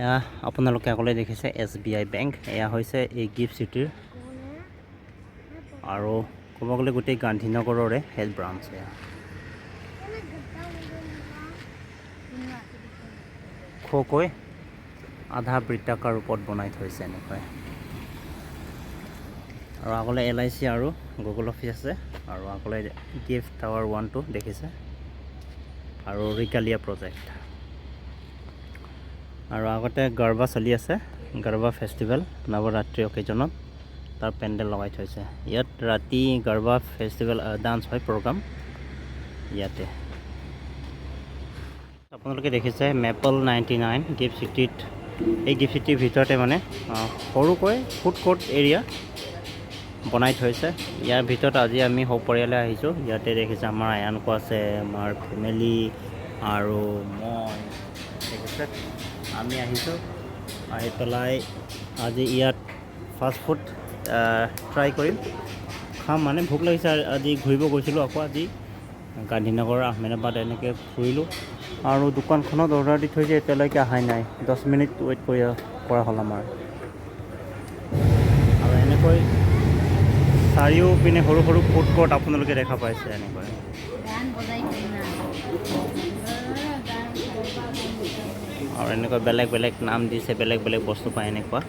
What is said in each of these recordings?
এয়া আপোনালোকে আগলৈ দেখিছে SBI বেংক। এয়া হৈছে এই গিফ্ট চিটিৰ আৰু ক'ব গ'লে গোটেই গান্ধীনগৰৰে হেড ব্ৰাঞ্চ। এয়া খকৈ আধা বৃত্তাকাৰ ৰূপত বনাই থৈছে এনেকৈ। আৰু আগলৈ LIC আৰু গুগল অফিচ আছে আৰু আগলৈ গিফ্ট টাৱাৰ 1 2 দেখিছে আৰু ৰিকালিয়া প্ৰজেক্ট। আৰু আগতে গৰবা চলি আছে, গৰবা ফেষ্টিভেল নৱৰাত্ৰি অকেজনত তাৰ পেণ্ডেল লগাই থৈছে। ইয়াত ৰাতি গৰবা ফেষ্টিভেল ডান্স হয় প্ৰগ্ৰাম ইয়াতে। আপোনালোকে দেখিছে মেপল 99 গিফ্ট চিটিত। এই গিফ্ট চিটিৰ ভিতৰতে মানে সৰুকৈ ফুড কোৰ্ট এৰিয়া বনাই থৈছে। ইয়াৰ ভিতৰত আজি আমি সপৰিয়ালে আহিছোঁ। ইয়াতে দেখিছে আমাৰ আয়ানকো আছে, আমাৰ ফেমিলি আৰু মই দেখিছে আমি আহিছোঁ। আহি পেলাই আজি ইয়াত ফাষ্ট ফুড ট্ৰাই কৰিম, খাম মানে ভোক লাগিছে। আজি ঘূৰিব গৈছিলোঁ, আকৌ আজি গান্ধীনগৰ আহমেদাবাদ এনেকৈ ফুৰিলোঁ। আৰু দোকানখনত অৰ্ডাৰ দি থৈছে, এতিয়ালৈকে অহাই নাই। 10 মিনিট ৱেইট কৰা হ'ল আমাৰ। আৰু এনেকৈ চাৰিওপিনে সৰু সৰু ফুড কোৰ্ট আপোনালোকে দেখা পাইছে এনেকৈ। আৰু এনেকৈ বেলেগ বেলেগ নাম দিছে, বেলেগ বেলেগ বস্তু পায় এনেকুৱা।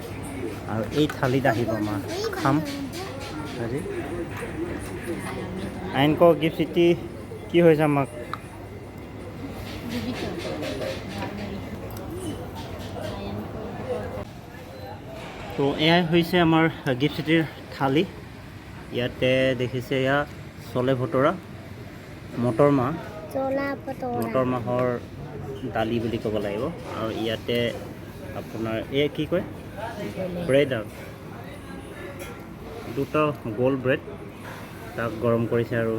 আৰু এই থালিত আহিব আমাৰ খাম আজি। আইনক গিফ্ট চিটি কি হৈছে আমাক তো এয়াই হৈছে আমাৰ গিফ্ট চিটিৰ থালি। ইয়াতে দেখিছে এয়া চলে ভটোৰা মটৰ মাহৰ দালি বুলি ক'ব লাগিব। আৰু ইয়াতে আপোনাৰ এই কি কয় ব্ৰেড, আৰু দুটা গোল ব্ৰেড তাক গৰম কৰিছে আৰু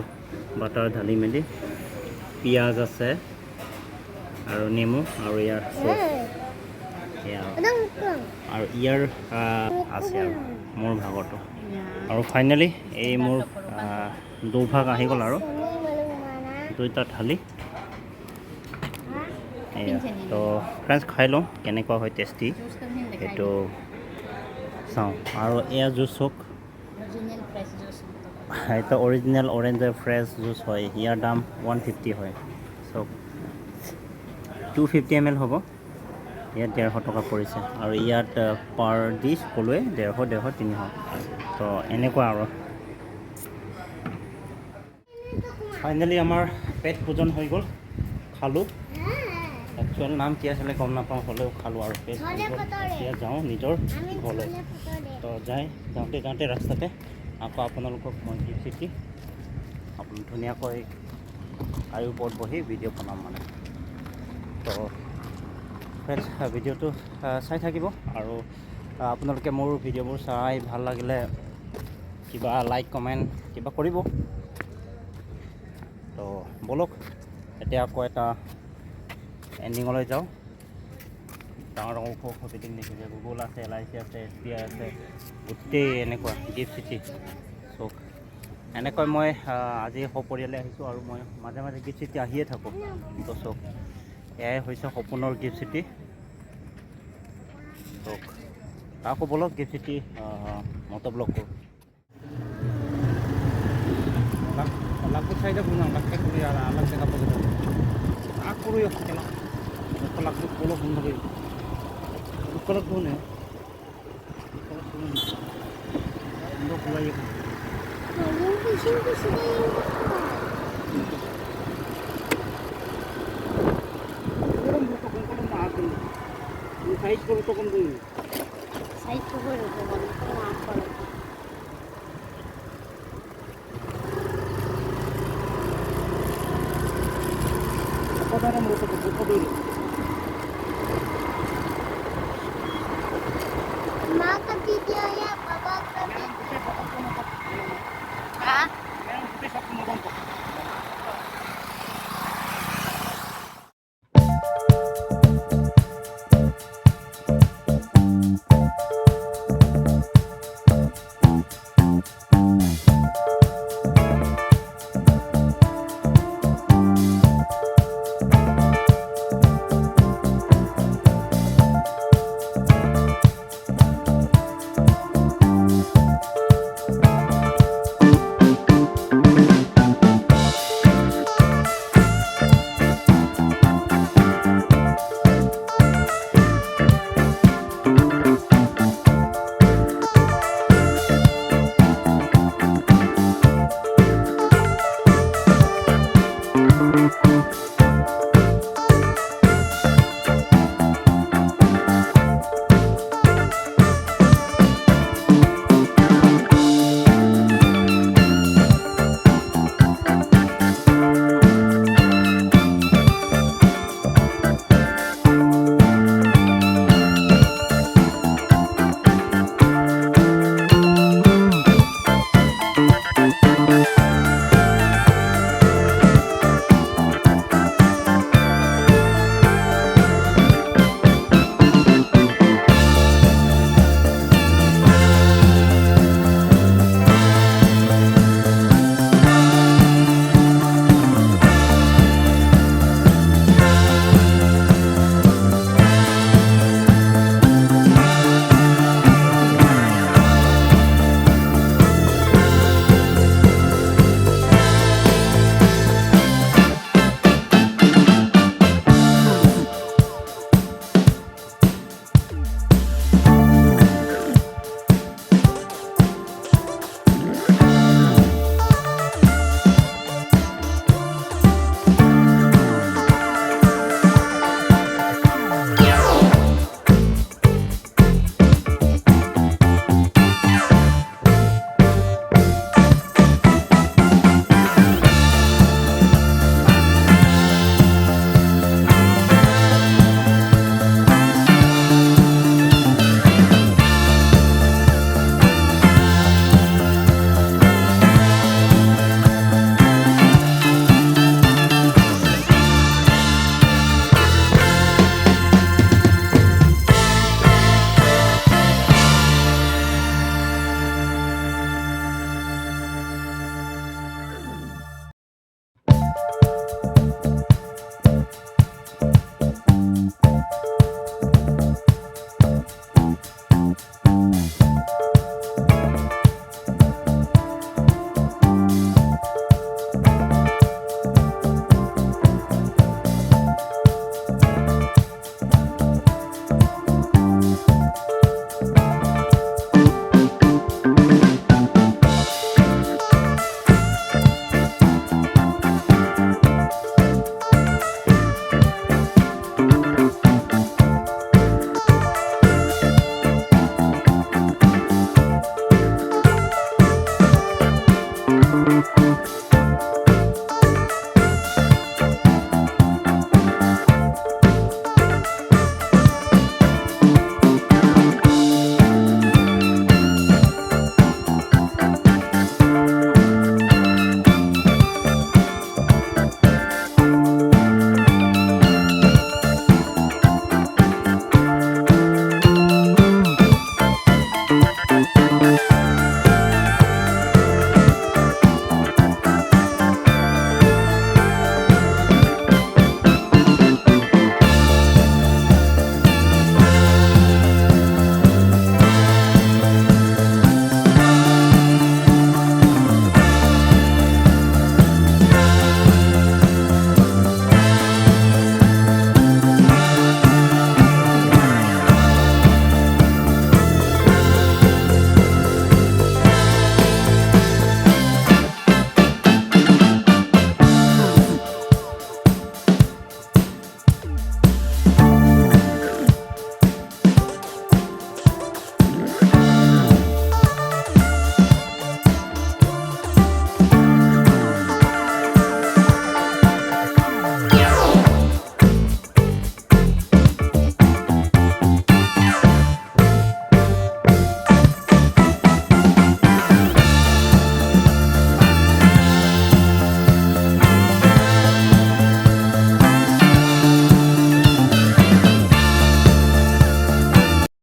বাটাৰ ঢালি মেলি। পিঁয়াজ আছে আৰু নেমু আৰু ইয়াৰ আৰু ইয়াৰ আছে আৰু মোৰ ভাগৰটো। আৰু ফাইনেলি এই মোৰ দুভাগ আহি গ'ল আৰু দুইটা থালি। এয়া তো ফ্ৰেণ্ডছ খাই লওঁ কেনেকুৱা হয় টেষ্টি সেইটো চাওঁ। আৰু এয়া জুচ হওক, এইটো অৰিজিনেল অৰেঞ্জৰ ফ্ৰেছ জুচ হয়। ইয়াৰ দাম 150 হয়। চব 250 ml হ'ব। ইয়াত 150 টকা পৰিছে। আৰু ইয়াত পাৰ ডিছ ক'লোৱে 150 300। তো এনেকুৱা আৰু ফাইনেলি আমাৰ পেট ভোজন হৈ গ'ল, খালোঁ। একচুৱেল নাম কি আছিলে গম নাপাওঁ, হ'লেও খালোঁ আৰু পেট হৈ গ'ল। এতিয়া যাওঁ নিজৰ ঘৰলৈ। তো যাওঁতে ৰাস্তাতে আকৌ আপোনালোকক মই গিফ্ট চিটি আপুনি ধুনীয়াকৈ আৰু ওপৰত বহি ভিডিঅ' বনাম মানে। তো ফ্ৰেণ্ডছ ভিডিঅ'টো চাই থাকিব। আৰু আপোনালোকে মোৰ ভিডিঅ'বোৰ চাই ভাল লাগিলে কিবা লাইক কমেণ্ট কিবা কৰিব। তো ব'লক এতিয়া আকৌ এটা এণ্ডিঙলৈ যাওঁ। ডাঙৰ ডাঙৰ ওখ বিল্ডিং দেখিছে, গুগল আছে, LIC আছে, SBI আছে, গোটেই এনেকুৱা গিফ্ট চিটি চব এনেকৈ। মই আজি সপৰিয়ালে আহিছোঁ আৰু মই মাজে মাজে গিফ্ট চিটি আহিয়ে থাকোঁ। তো চব এয়াই হৈছে সপোনৰ গিফ্ট চিটি। চক আকৌ ব'লক গিফ্ট চিটি মতো ব্লগ কৰোঁ। লাগভग साइड बुना लगते करी यार अलग जगह पर आग करू या केला तो लगभग बोलो बंद हो कलर तो नहीं बंद खुला ये साइज करो तो कम दूँ साइज तो करो तो कम आग करो Apa cara mereka berbuka dulu?